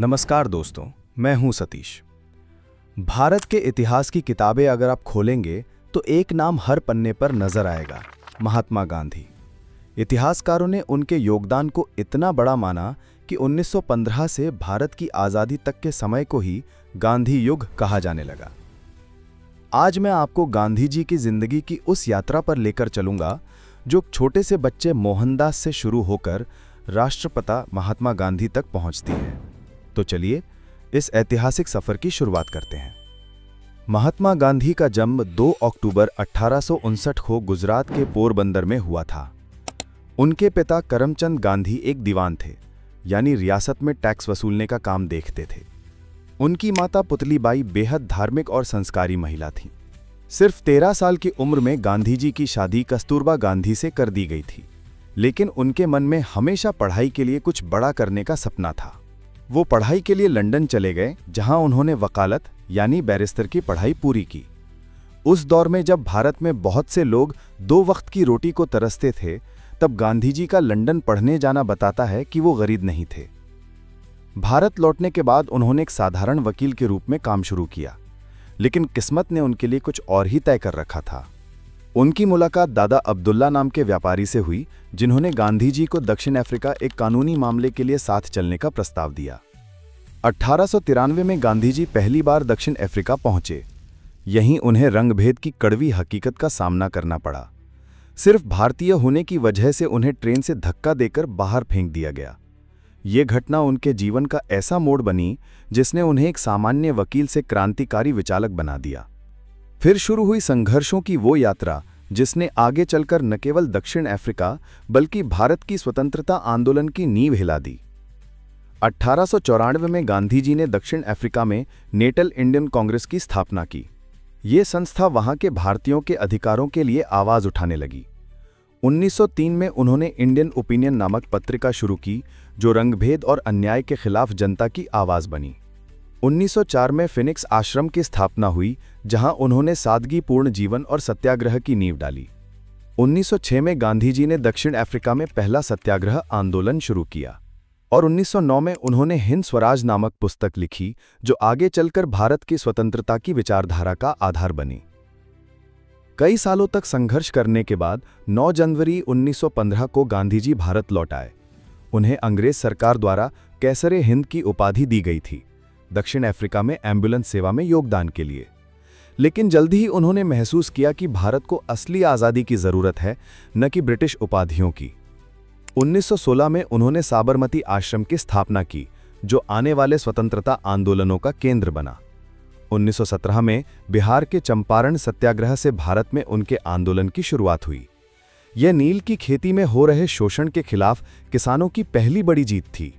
नमस्कार दोस्तों, मैं हूं सतीश। भारत के इतिहास की किताबें अगर आप खोलेंगे तो एक नाम हर पन्ने पर नजर आएगा, महात्मा गांधी। इतिहासकारों ने उनके योगदान को इतना बड़ा माना कि 1915 से भारत की आज़ादी तक के समय को ही गांधी युग कहा जाने लगा। आज मैं आपको गांधी जी की जिंदगी की उस यात्रा पर लेकर चलूंगा जो छोटे से बच्चे मोहनदास से शुरू होकर राष्ट्रपिता महात्मा गांधी तक पहुंचती है। तो चलिए इस ऐतिहासिक सफर की शुरुआत करते हैं। महात्मा गांधी का जन्म 2 अक्टूबर 1859 को गुजरात के पोरबंदर में हुआ था। उनके पिता करमचंद गांधी एक दीवान थे, यानी रियासत में टैक्स वसूलने का काम देखते थे। उनकी माता पुतलीबाई बेहद धार्मिक और संस्कारी महिला थीं। सिर्फ 13 साल की उम्र में गांधी जी की शादी कस्तूरबा गांधी से कर दी गई थी, लेकिन उनके मन में हमेशा पढ़ाई के लिए कुछ बड़ा करने का सपना था। वो पढ़ाई के लिए लंदन चले गए, जहां उन्होंने वकालत यानी बैरिस्टर की पढ़ाई पूरी की। उस दौर में जब भारत में बहुत से लोग 2 वक्त की रोटी को तरसते थे, तब गांधी जी का लंदन पढ़ने जाना बताता है कि वो गरीब नहीं थे। भारत लौटने के बाद उन्होंने एक साधारण वकील के रूप में काम शुरू किया, लेकिन किस्मत ने उनके लिए कुछ और ही तय कर रखा था। उनकी मुलाकात दादा अब्दुल्ला नाम के व्यापारी से हुई, जिन्होंने गांधी जी को दक्षिण अफ्रीका एक कानूनी मामले के लिए साथ चलने का प्रस्ताव दिया। 1893 में गांधी जी पहली बार दक्षिण अफ्रीका पहुंचे। यहीं उन्हें रंगभेद की कड़वी हकीकत का सामना करना पड़ा। सिर्फ भारतीय होने की वजह से उन्हें ट्रेन से धक्का देकर बाहर फेंक दिया गया। ये घटना उनके जीवन का ऐसा मोड़ बनी जिसने उन्हें एक सामान्य वकील से क्रांतिकारी विचालक बना दिया। फिर शुरू हुई संघर्षों की वो यात्रा जिसने आगे चलकर न केवल दक्षिण अफ्रीका बल्कि भारत की स्वतंत्रता आंदोलन की नींव हिला दी। 1894 में गांधी जी ने दक्षिण अफ्रीका में नेटल इंडियन कांग्रेस की स्थापना की। ये संस्था वहां के भारतीयों के अधिकारों के लिए आवाज उठाने लगी। 1903 में उन्होंने इंडियन ओपिनियन नामक पत्रिका शुरू की, जो रंगभेद और अन्याय के खिलाफ जनता की आवाज बनी। 1904 में फिनिक्स आश्रम की स्थापना हुई, जहां उन्होंने सादगीपूर्ण जीवन और सत्याग्रह की नींव डाली। 1906 में गांधी जी ने दक्षिण अफ्रीका में पहला सत्याग्रह आंदोलन शुरू किया और 1909 में उन्होंने हिंद स्वराज नामक पुस्तक लिखी, जो आगे चलकर भारत की स्वतंत्रता की विचारधारा का आधार बनी। कई सालों तक संघर्ष करने के बाद 9 जनवरी 1915 को गांधी जी भारत लौट आए। उन्हें अंग्रेज सरकार द्वारा कैसरे हिंद की उपाधि दी गई थी, दक्षिण अफ्रीका में एम्बुलेंस सेवा में योगदान के लिए। लेकिन जल्द ही उन्होंने महसूस किया कि भारत को असली आज़ादी की ज़रूरत है, न कि ब्रिटिश उपाधियों की। 1916 में उन्होंने साबरमती आश्रम की स्थापना की, जो आने वाले स्वतंत्रता आंदोलनों का केंद्र बना। 1917 में बिहार के चंपारण सत्याग्रह से भारत में उनके आंदोलन की शुरुआत हुई। यह नील की खेती में हो रहे शोषण के खिलाफ किसानों की पहली बड़ी जीत थी।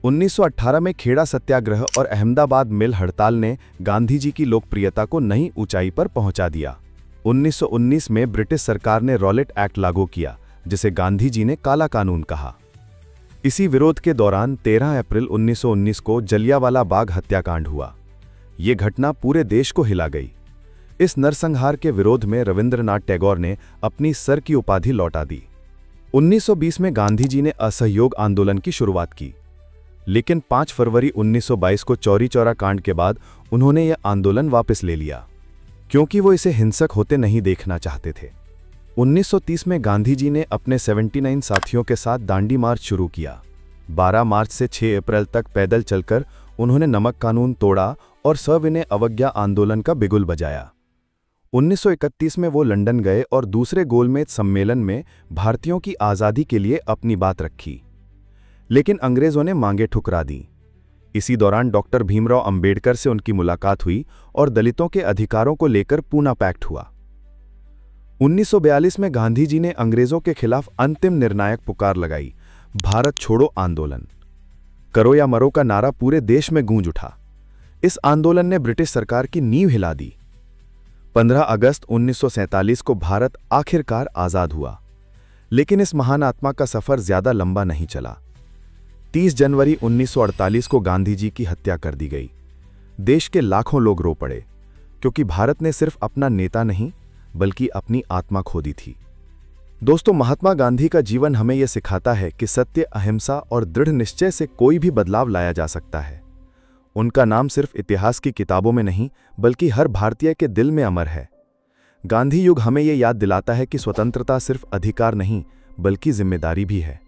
1918 में खेड़ा सत्याग्रह और अहमदाबाद मिल हड़ताल ने गांधी जी की लोकप्रियता को नई ऊंचाई पर पहुंचा दिया। 1919 में ब्रिटिश सरकार ने रॉलेट एक्ट लागू किया, जिसे गांधी जी ने काला कानून कहा। इसी विरोध के दौरान 13 अप्रैल 1919 को जलियांवाला बाग हत्याकांड हुआ। ये घटना पूरे देश को हिला गई। इस नरसंहार के विरोध में रविंद्रनाथ टैगोर ने अपनी सर की उपाधि लौटा दी। 1920 में गांधी जी ने असहयोग आंदोलन की शुरुआत की, लेकिन 5 फरवरी 1922 को चौरी चौरा कांड के बाद उन्होंने यह आंदोलन वापस ले लिया, क्योंकि वो इसे हिंसक होते नहीं देखना चाहते थे। 1930 में गांधी जी ने अपने 79 साथियों के साथ दांडी मार्च शुरू किया। 12 मार्च से 6 अप्रैल तक पैदल चलकर उन्होंने नमक कानून तोड़ा और सविनय अवज्ञा आंदोलन का बिगुल बजाया। 1931 में वो लंदन गए और दूसरे गोलमेज सम्मेलन में भारतीयों की आज़ादी के लिए अपनी बात रखी, लेकिन अंग्रेजों ने मांगे ठुकरा दी। इसी दौरान डॉक्टर भीमराव अंबेडकर से उनकी मुलाकात हुई और दलितों के अधिकारों को लेकर पूना पैक्ट हुआ। 1942 में गांधी जी ने अंग्रेजों के खिलाफ अंतिम निर्णायक पुकार लगाई, भारत छोड़ो आंदोलन। करो या मरो का नारा पूरे देश में गूंज उठा। इस आंदोलन ने ब्रिटिश सरकार की नींव हिला दी। 15 अगस्त 1947 को भारत आखिरकार आज़ाद हुआ, लेकिन इस महान आत्मा का सफर ज्यादा लंबा नहीं चला। 30 जनवरी 1948 को गांधी जी की हत्या कर दी गई। देश के लाखों लोग रो पड़े, क्योंकि भारत ने सिर्फ अपना नेता नहीं बल्कि अपनी आत्मा खो दी थी। दोस्तों, महात्मा गांधी का जीवन हमें यह सिखाता है कि सत्य, अहिंसा और दृढ़ निश्चय से कोई भी बदलाव लाया जा सकता है। उनका नाम सिर्फ इतिहास की किताबों में नहीं बल्कि हर भारतीय के दिल में अमर है। गांधी युग हमें ये याद दिलाता है कि स्वतंत्रता सिर्फ अधिकार नहीं बल्कि जिम्मेदारी भी है।